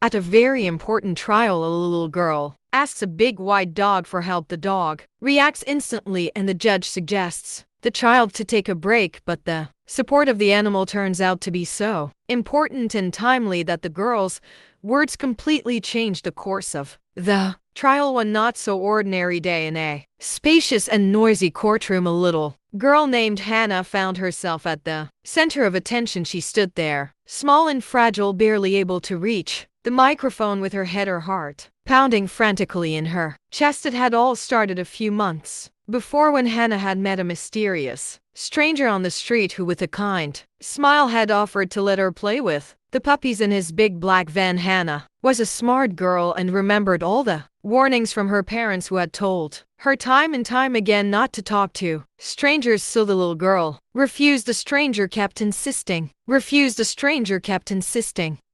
At a very important trial, a little girl asks a big white dog for help. The dog reacts instantly and the judge suggests the child to take a break, but the support of the animal turns out to be so important and timely that the girl's words completely changed the course of the trial. One not so ordinary day in a spacious and noisy courtroom, a little girl named Hannah found herself at the center of attention. She stood there, small and fragile, barely able to reach the microphone with her head or heart pounding frantically in her chest. It had all started a few months before, when Hannah had met a mysterious stranger on the street who with a kind smile had offered to let her play with the puppies in his big black van. Hannah was a smart girl and remembered all the warnings from her parents who had told her time and time again not to talk to strangers. So the little girl refused. The stranger kept insisting,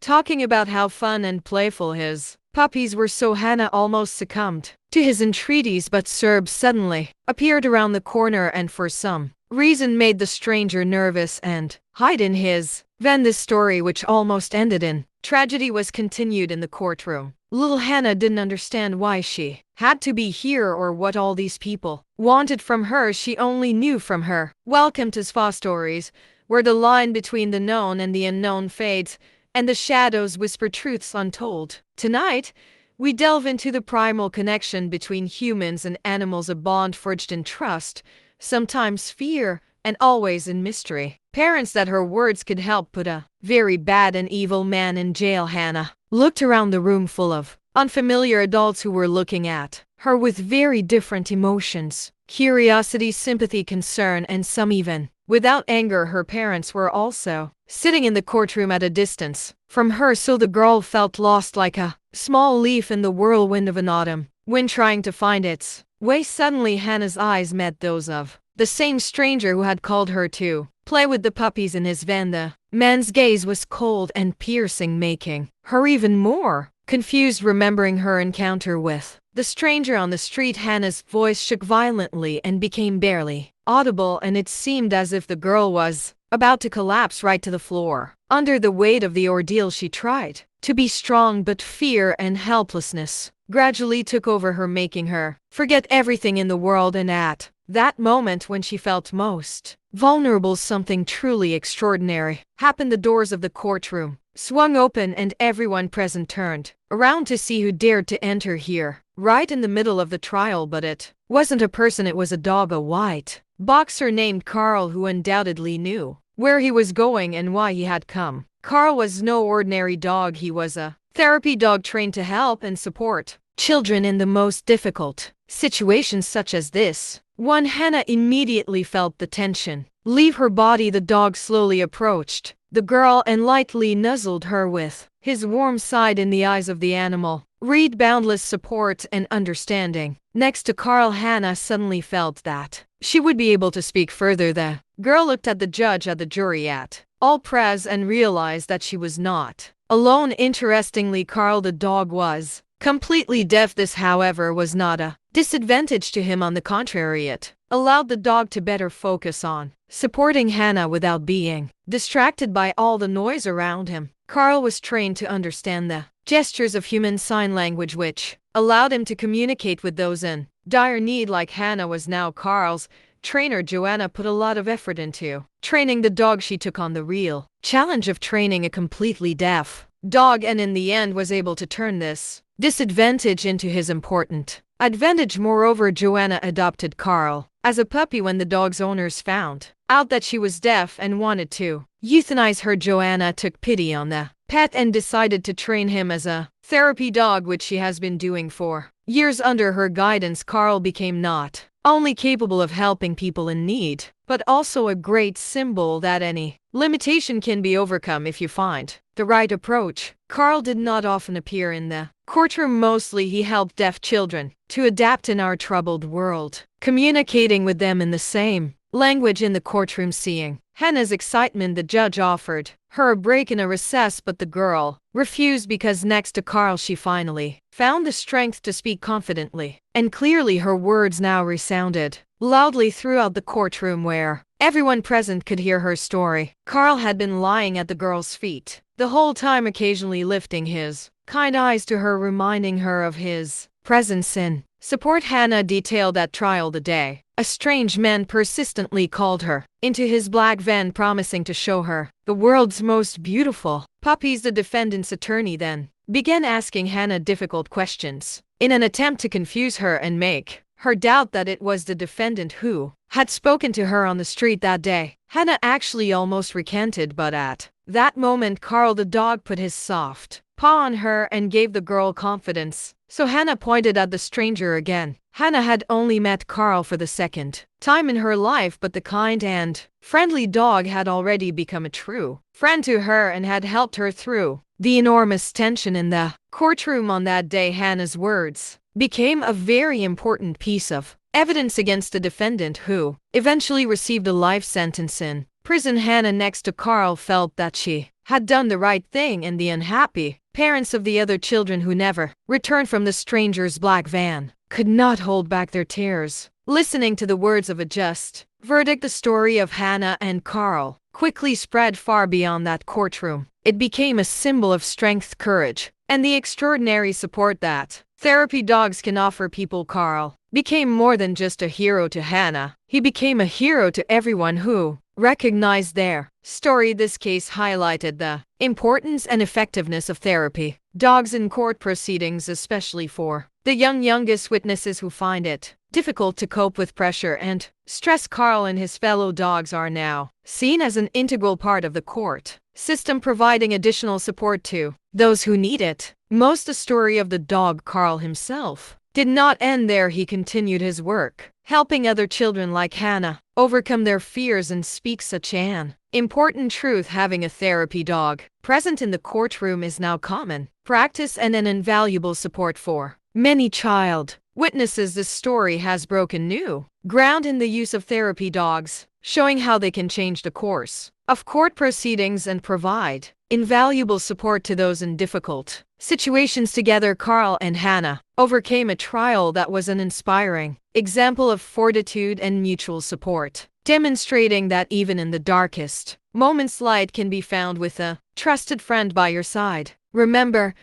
talking about how fun and playful his puppies were. So Hannah almost succumbed to his entreaties, but Serb suddenly appeared around the corner and for some reason made the stranger nervous and hide in his van. This story, which almost ended in tragedy, was continued in the courtroom. Little Hannah didn't understand why she had to be here or what all these people wanted from her. She only knew from her welcome to spa stories, where the line between the known and the unknown fades and the shadows whisper truths untold. Tonight, we delve into the primal connection between humans and animals, a bond forged in trust, sometimes fear, and always in mystery. Parents that her words could help put a very bad and evil man in jail. Hannah looked around the room full of unfamiliar adults who were looking at her with very different emotions: curiosity, sympathy, concern, and some even without anger. Her parents were also sitting in the courtroom at a distance from her, so the girl felt lost, like a small leaf in the whirlwind of an autumn wind trying to find its way. Suddenly Hannah's eyes met those of the same stranger who had called her to play with the puppies in his van. The man's gaze was cold and piercing, making her even more confused, remembering her encounter with the stranger on the street. Hannah's voice shook violently and became barely audible, and it seemed as if the girl was about to collapse right to the floor under the weight of the ordeal. She tried to be strong, but fear and helplessness gradually took over her, making her forget everything in the world. And at that moment, when she felt most vulnerable, something truly extraordinary happened. The doors of the courtroom swung open and everyone present turned around to see who dared to enter here, right in the middle of the trial. But it wasn't a person, it was a dog, a white boxer named Carl, who undoubtedly knew where he was going and why he had come. Carl was no ordinary dog. He was a therapy dog trained to help and support children in the most difficult situations such as this one. Hannah immediately felt the tension leave her body. The dog slowly approached the girl and lightly nuzzled her, with his warm side in the eyes of the animal read boundless support and understanding. Next to Carl, Hannah suddenly felt that she would be able to speak further. The girl looked at the judge, at the jury, at all present, and realized that she was not alone. Interestingly, Carl the dog was completely deaf. This, however, was not a disadvantage to him. On the contrary, it allowed the dog to better focus on supporting Hannah without being distracted by all the noise around him. Carl was trained to understand the gestures of human sign language, which allowed him to communicate with those in dire need like Hannah was. Now Carl's trainer, Joanna, put a lot of effort into training the dog. She took on the real challenge of training a completely deaf dog, and in the end was able to turn this disadvantage into his important advantage. Moreover, Joanna adopted Carl as a puppy when the dog's owners found out that she was deaf and wanted to euthanize her. Joanna took pity on the pet and decided to train him as a therapy dog, which she has been doing for years. Under her guidance, Carl became not only capable of helping people in need, but also a great symbol that any limitation can be overcome if you find the right approach. Carl did not often appear in the courtroom. Mostly he helped deaf children to adapt in our troubled world, communicating with them in the same language in the courtroom. Seeing Hannah's excitement, the judge offered her a break in a recess, but the girl refused because next to Carl she finally found the strength to speak confidently and clearly. Her words now resounded loudly throughout the courtroom, where everyone present could hear her story. Carl had been lying at the girl's feet the whole time, occasionally lifting his kind eyes to her, reminding her of his presence in support. Hannah detailed that trial the day a strange man persistently called her into his black van, promising to show her the world's most beautiful puppies. The defendant's attorney then began asking Hannah difficult questions in an attempt to confuse her and make her doubt that it was the defendant who had spoken to her on the street that day. Hannah actually almost recanted, but at that moment Carl the dog put his soft paw on her and gave the girl confidence. So Hannah pointed at the stranger again. Hannah had only met Carl for the second time in her life, but the kind and friendly dog had already become a true friend to her and had helped her through the enormous tension in the courtroom on that day. Hannah's words became a very important piece of evidence against the defendant, who eventually received a life sentence in prison. Hannah, next to Carl, felt that she had done the right thing, and the unhappy parents of the other children who never returned from the stranger's black van could not hold back their tears. Listening to the words of a just verdict, the story of Hannah and Carl quickly spread far beyond that courtroom. It became a symbol of strength, courage, and the extraordinary support that therapy dogs can offer people. Carl became more than just a hero to Hannah. He became a hero to everyone who recognized their story. This case highlighted the importance and effectiveness of therapy dogs in court proceedings, especially for the youngest witnesses who find it difficult to cope with pressure and stress. Carl and his fellow dogs are now seen as an integral part of the court system, providing additional support to those who need it most. The story of the dog Carl himself did not end there. He continued his work, helping other children like Hannah overcome their fears and speak such an important truth. Having a therapy dog present in the courtroom is now common practice and an invaluable support for many child witnesses. This story has broken new ground in the use of therapy dogs, showing how they can change the course of court proceedings and provide invaluable support to those in difficult situations. Together, Carl and Hannah overcame a trial that was an inspiring example of fortitude and mutual support, demonstrating that even in the darkest moments, light can be found with a trusted friend by your side. Remember,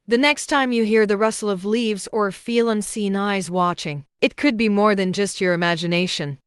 the next time you hear the rustle of leaves or feel unseen eyes watching, it could be more than just your imagination.